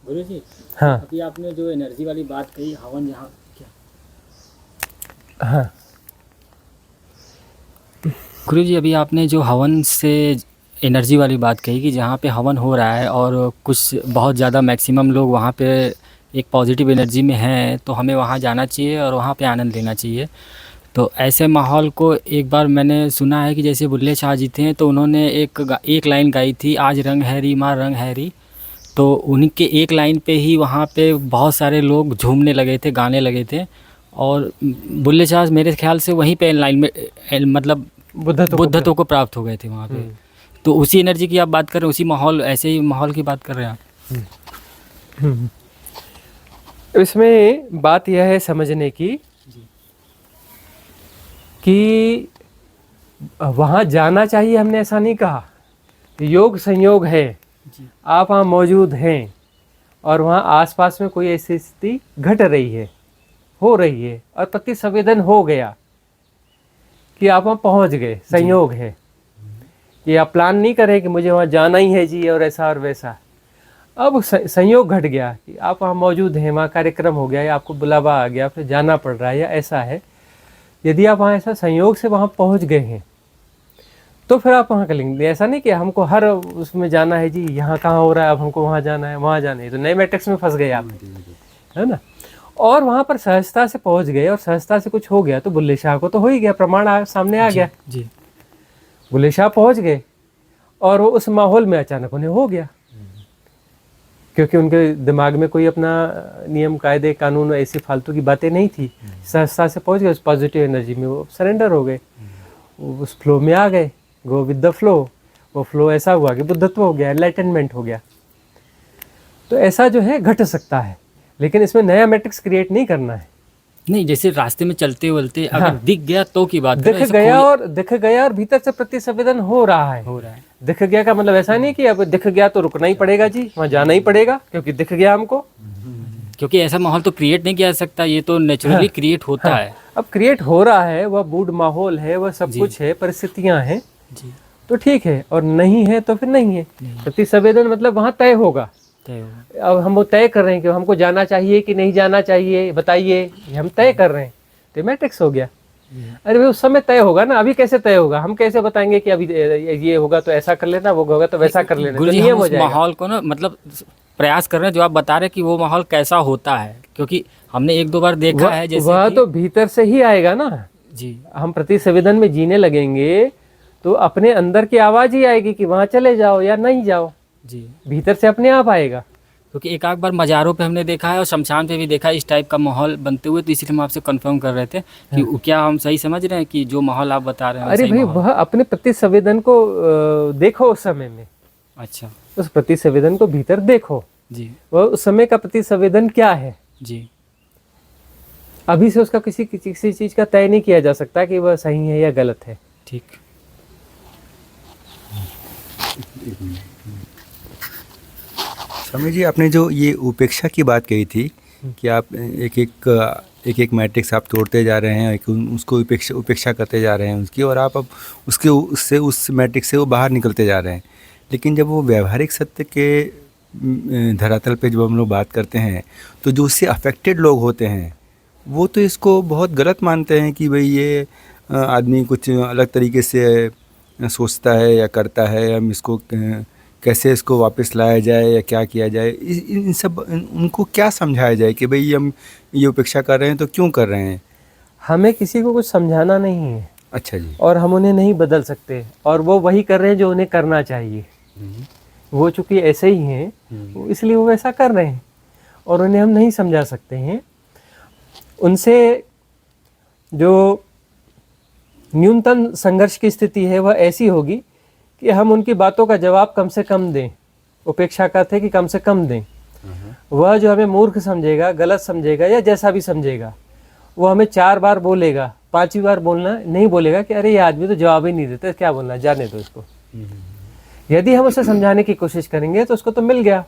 गुरु जी, हाँ अभी आपने जो एनर्जी वाली बात कही, हवन जहाँ क्या, हाँ गुरु जी अभी आपने जो हवन से एनर्जी वाली बात कही कि जहाँ पे हवन हो रहा है और कुछ बहुत ज़्यादा मैक्सिमम लोग वहाँ पे एक पॉजिटिव एनर्जी में हैं, तो हमें वहाँ जाना चाहिए और वहाँ पे आनंद लेना चाहिए। तो ऐसे माहौल को एक बार मैंने सुना है कि जैसे बुल्ले शाह जी थे, तो उन्होंने एक लाइन गाई थी, आज रंग हैरी माँ रंग हैरी। तो उनके एक लाइन पे ही वहाँ पे बहुत सारे लोग झूमने लगे थे, गाने लगे थे। और बुल्ले शाह मेरे ख्याल से वहीं पे लाइन में मतलब बुद्धत्व को प्राप्त हो गए थे वहाँ पे। तो उसी एनर्जी की आप बात कर रहे हैं, उसी माहौल, ऐसे ही माहौल की बात कर रहे हैं आप। इसमें बात यह है समझने की कि वहाँ जाना चाहिए, हमने ऐसा नहीं कहा। योग संयोग है, आप वहाँ मौजूद हैं और वहाँ आसपास में कोई ऐसी स्थिति घट रही है, हो रही है, और प्रतिसंवेदन हो गया कि आप वहाँ पहुँच गए, संयोग है। ये आप प्लान नहीं करें कि मुझे वहाँ जाना ही है जी और ऐसा और वैसा। अब संयोग घट गया कि आप वहाँ मौजूद हैं, वहाँ कार्यक्रम हो गया या आपको बुलावा आ गया, फिर जाना पड़ रहा है या ऐसा है। यदि आप वहाँ ऐसा संयोग से वहाँ पहुँच गए हैं तो फिर आप वहाँ कर लेंगे। ऐसा नहीं कि हमको हर उसमें जाना है जी, यहाँ कहाँ हो रहा है, अब हमको वहाँ जाना है, वहाँ जाना है, तो नए मैट्रिक्स में फंस गए आप, है ना। और वहाँ पर सहजता से पहुँच गए और सहजता से कुछ हो गया तो बुल्ले शाह को तो हो ही गया, प्रमाण सामने आ गया जी। बुल्ले शाह पहुँच गए और वो उस माहौल में अचानक उन्हें हो गया, क्योंकि उनके दिमाग में कोई अपना नियम कायदे कानून ऐसी फालतू की बातें नहीं थी। सहजता से पहुंच गए उस पॉजिटिव एनर्जी में, वो सरेंडर हो गए, उस फ्लो में आ गए, गो विद द फ्लो। वो फ्लो ऐसा हुआ कि बुद्धत्व हो गया, एनलाइटनमेंट हो गया। तो ऐसा जो है घट सकता है, लेकिन इसमें नया मैट्रिक्स क्रिएट नहीं करना है। नहीं, जैसे रास्ते में चलते वलते अगर हाँ। दिख गया तो की बात करें, दिख ऐसे गया और भीतर से प्रतिसंवेदन हो रहा है। हो रहा है। दिख गया का मतलब ऐसा नहीं कि अब दिख गया तो रुकना ही पड़ेगा जी, वहाँ जाना ही पड़ेगा क्योंकि दिख गया हमको। क्योंकि ऐसा माहौल तो क्रिएट नहीं किया जा सकता, ये तो नेचुरली क्रिएट होता है। अब क्रिएट हो रहा है, वह मूड माहौल है, वह सब कुछ है, परिस्थितियां हैं, जी, तो ठीक है। और नहीं है तो फिर नहीं है। प्रतिसंवेदन मतलब वहाँ तय होगा। तय होगा। अब हम वो तय कर रहे हैं कि हमको जाना चाहिए कि नहीं जाना चाहिए, बताइए, ये हम तय कर रहे हैं, तो मैट्रिक्स हो गया। अरे भाई उस समय तय होगा ना, अभी कैसे तय होगा? हम कैसे बताएंगे कि अभी ये होगा तो ऐसा कर लेना, वो होगा तो वैसा कर लेना, तो गुरुजी, नियम हम हो उस जाएगा। माहौल को ना मतलब प्रयास कर रहे हैं, जो आप बता रहे हैं कि वो माहौल कैसा होता है, क्योंकि हमने एक दो बार देखा है जैसे वह कि तो भीतर से ही आएगा ना। जी, हम प्रतिसंवेदन में जीने लगेंगे तो अपने अंदर की आवाज ही आएगी कि वहां चले जाओ या नहीं जाओ, जी। भीतर से अपने आप आएगा। क्योंकि एक आध बार मज़ारों पे हमने देखा है और शमशान पे भी देखा है इस टाइप का माहौल बनते हुए, तो इसलिए हम आपसे कंफर्म कर रहे थे कि क्या हम सही समझ रहे हैं कि जो माहौल आप बता रहे हैं अरे सही भाई माहौल? वह अपने प्रतिसंवेदन को देखो उस समय में, अच्छा, उस प्रतिसंवेदन को भीतर देखो, जी, वह उस समय का प्रतिसंवेदन क्या है। जी, अभी से उसका किसी चीज का तय नहीं किया जा सकता कि वह सही है या गलत है। ठीक। स्वामी जी, आपने जो ये उपेक्षा की बात कही थी कि आप एक मैट्रिक्स आप तोड़ते जा रहे हैं, उसको उपेक्षा करते जा रहे हैं उसकी, और आप अब उस मैट्रिक्स से वो बाहर निकलते जा रहे हैं। लेकिन जब वो व्यवहारिक सत्य के धरातल पे जब हम लोग बात करते हैं, तो जो उससे अफेक्टेड लोग होते हैं वो तो इसको बहुत गलत मानते हैं कि भाई ये आदमी कुछ अलग तरीके से सोचता है या करता है, हम इसको कैसे इसको वापस लाया जाए या क्या किया जाए। उनको क्या समझाया जाए कि भाई हम ये उपेक्षा कर रहे हैं तो क्यों कर रहे हैं? हमें किसी को कुछ समझाना नहीं है। अच्छा जी। और हम उन्हें नहीं बदल सकते, और वो वही कर रहे हैं जो उन्हें करना चाहिए। वो चूंकि ऐसे ही हैं, इसलिए वो वैसा कर रहे हैं, और उन्हें हम नहीं समझा सकते हैं। उनसे जो न्यूनतम संघर्ष की स्थिति है वह ऐसी होगी कि हम उनकी बातों का जवाब कम से कम दें। उपेक्षा का थे कि कम से कम दें। वह जो हमें मूर्ख समझेगा, गलत समझेगा या जैसा भी समझेगा, वो हमें 4 बार बोलेगा, 5वीं बार बोलना नहीं बोलेगा कि अरे ये आदमी तो जवाब ही नहीं देता, क्या बोलना, जाने दो इसको। यदि हम उसे समझाने की कोशिश करेंगे तो उसको तो मिल गया,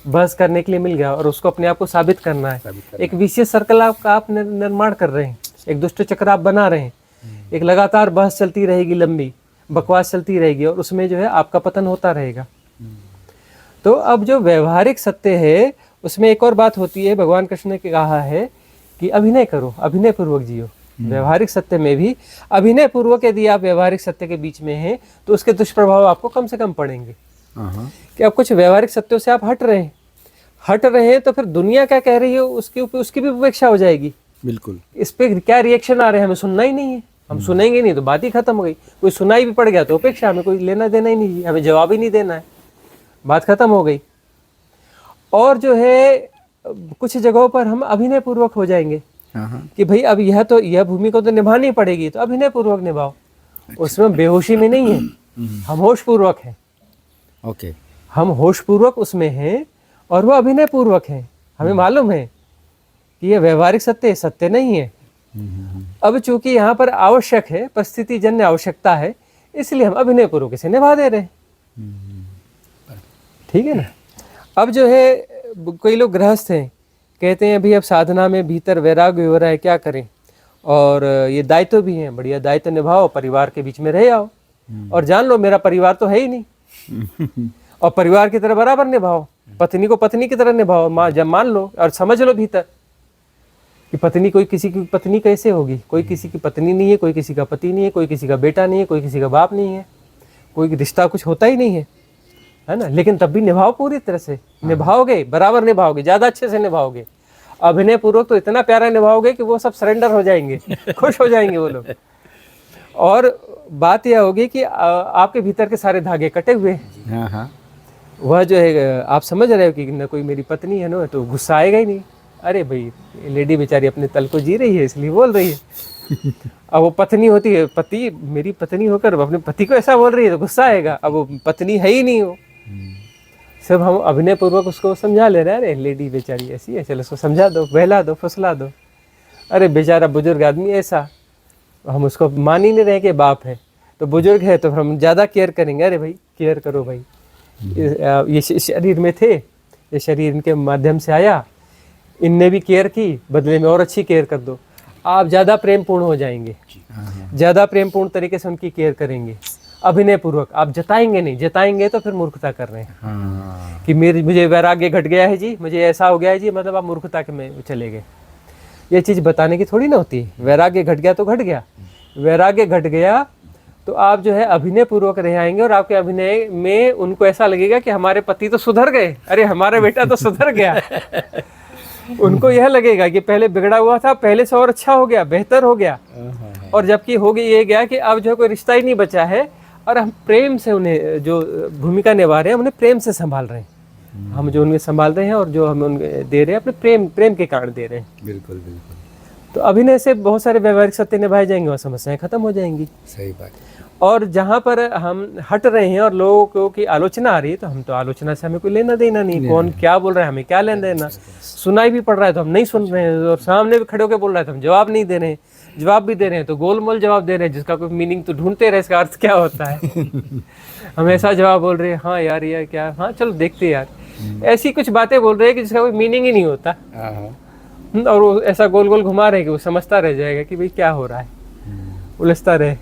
बहस करने के लिए मिल गया, और उसको अपने आप को साबित करना है। एक विशेष सर्कल आप निर्माण कर रहे हैं, एक दुष्ट चक्र आप बना रहे हैं। एक लगातार बहस चलती रहेगी, लंबी बकवास चलती रहेगी, और उसमें जो है आपका पतन होता रहेगा। तो अब जो व्यवहारिक सत्य है उसमें एक और बात होती है, भगवान कृष्ण ने कहा है कि अभिनय करो, अभिनय पूर्वक जियो। व्यवहारिक सत्य में भी अभिनय पूर्वक यदि आप व्यवहारिक सत्य के बीच में हैं तो उसके दुष्प्रभाव आपको कम से कम पड़ेंगे। कि अब कुछ व्यवहारिक सत्यों से आप हट रहे हैं तो फिर दुनिया क्या कह रही है उसकी भी उपेक्षा हो जाएगी। बिल्कुल। इस पे क्या रिएक्शन आ रहे हैं हमें सुनना ही नहीं है, हम सुनेंगे नहीं तो बात ही खत्म हो गई। कोई सुनाई भी पड़ गया तो उपेक्षा, हमें कोई लेना देना ही नहीं, हमें जवाब ही नहीं देना है, बात खत्म हो गई। और जो है कुछ जगहों पर हम अभिनय पूर्वक हो जाएंगे कि भाई अब यह भूमिका तो निभानी पड़ेगी, तो अभिनय पूर्वक निभाओ। उसमें बेहोशी में नहीं है, हम होश पूर्वक हैं। ओके। हम होश पूर्वक उसमें हैं और वह अभिनय पूर्वक है। हमें मालूम है कि यह व्यवहारिक सत्य नहीं है। अब चूंकि यहाँ पर आवश्यक है, परिस्थिति जन्य आवश्यकता है, इसलिए हम अभिनय पूर्वक इसे निभा दे रहे हैं। ठीक है ना। अब जो है कोई लोग गृहस्थ हैं, कहते हैं अभी अब साधना में भीतर वैराग्य हो रहा है, क्या करें, और ये दायित्व भी हैं, बढ़िया दायित्व निभाओ, परिवार के बीच में रह आओ, और जान लो मेरा परिवार तो है ही नहीं, और परिवार की तरह बराबर निभाओ, पत्नी को पत्नी की तरह निभाओ। जब मान लो और समझ लो भीतर कि पत्नी कोई किसी की पत्नी कैसे होगी, कोई किसी की पत्नी नहीं है, कोई किसी का पति नहीं है, कोई किसी का बेटा नहीं है, कोई किसी का बाप नहीं है, कोई रिश्ता कुछ होता ही नहीं है ना। लेकिन तब भी निभाओ, पूरी तरह से निभाओगे, बराबर निभाओगे, ज्यादा अच्छे से निभाओगे। अभिनय पूर्वक तो इतना प्यारा निभाओगे कि वो सब सरेंडर हो जाएंगे, खुश हो जाएंगे वो लोग। और बात यह होगी कि आपके भीतर के सारे धागे कटे हुए हैं। हाँ हाँ वह जो है आप समझ रहे हो कि न कोई मेरी पत्नी है ना, तो गुस्सा आएगा ही नहीं। अरे भाई लेडी बेचारी अपने तल को जी रही है इसलिए बोल रही है। अब वो पत्नी होती है, पति मेरी पत्नी होकर अपने पति को ऐसा बोल रही है तो गुस्सा आएगा। अब वो पत्नी है ही नहीं वो। सब हम अभिनय पूर्वक उसको समझा ले रहे हैं, अरे लेडी बेचारी ऐसी है, चलो उसको समझा दो, बहला दो, फुसला दो। अरे बेचारा बुजुर्ग आदमी ऐसा, हम उसको मान ही नहीं रहे कि बाप है, तो बुजुर्ग है तो हम ज़्यादा केयर करेंगे। अरे भाई केयर करो भाई, ये शरीर में थे, ये शरीर इनके माध्यम से आया, इनने भी केयर की, बदले में और अच्छी केयर कर दो। आप ज़्यादा प्रेमपूर्ण हो जाएंगे, ज़्यादा प्रेमपूर्ण तरीके से उनकी केयर करेंगे अभिनय पूर्वक। आप जताएंगे नहीं, जताएंगे तो फिर मूर्खता कर रहे हैं। हाँ कि मुझे वैराग्य घट गया है जी, मुझे ऐसा हो गया है जी, मतलब आप मूर्खता के में चले गए। ये चीज़ बताने की थोड़ी ना होती है। वैराग्य घट गया तो घट गया, वैराग्य घट गया तो आप जो है अभिनय पूर्वक रह आएंगे, और आपके अभिनय में उनको ऐसा लगेगा कि हमारे पति तो सुधर गए, अरे हमारा बेटा तो सुधर गया। उनको यह लगेगा कि पहले बिगड़ा हुआ था, पहले से और अच्छा हो गया, बेहतर हो गया। और जबकि हो गया ये गया कि अब जो कोई रिश्ता ही नहीं बचा है, और हम प्रेम से उन्हें जो भूमिका निभा रहे हैं, उन्हें प्रेम से संभाल रहे हैं। हम जो उन्हें संभाल रहे हैं और जो हम उन्हें दे रहे हैं, अपने प्रेम के कारण दे रहे हैं। बिल्कुल बिल्कुल, तो अभिनय से बहुत सारे व्यवहारिक सत्य निभाए जाएंगे और समस्याएं खत्म हो जाएंगी। सही बात। और जहाँ पर हम हट रहे हैं और लोगों की आलोचना आ रही है, तो हम तो आलोचना से हमें कोई लेना देना नहीं। कौन क्या बोल रहा है हमें क्या लेना देना। सुनाई भी पड़ रहा है तो हम नहीं सुन रहे हैं, और सामने भी खड़े होकर बोल रहा है तो हम जवाब नहीं दे रहे हैं। जवाब भी दे रहे हैं तो गोलमोल जवाब दे रहे हैं, जिसका कोई मीनिंग तो ढूंढते रहे, इसका अर्थ क्या होता है। हम ऐसा जवाब बोल रहे हैं, हाँ यार ये क्या, हाँ चलो देखते यार, ऐसी कुछ बातें बोल रहे हैं कि जिसका कोई मीनिंग ही नहीं होता। और वो ऐसा गोल गोल घुमा रहे कि वो समझता रह जाएगा कि भाई क्या हो रहा है, उलझता रहे।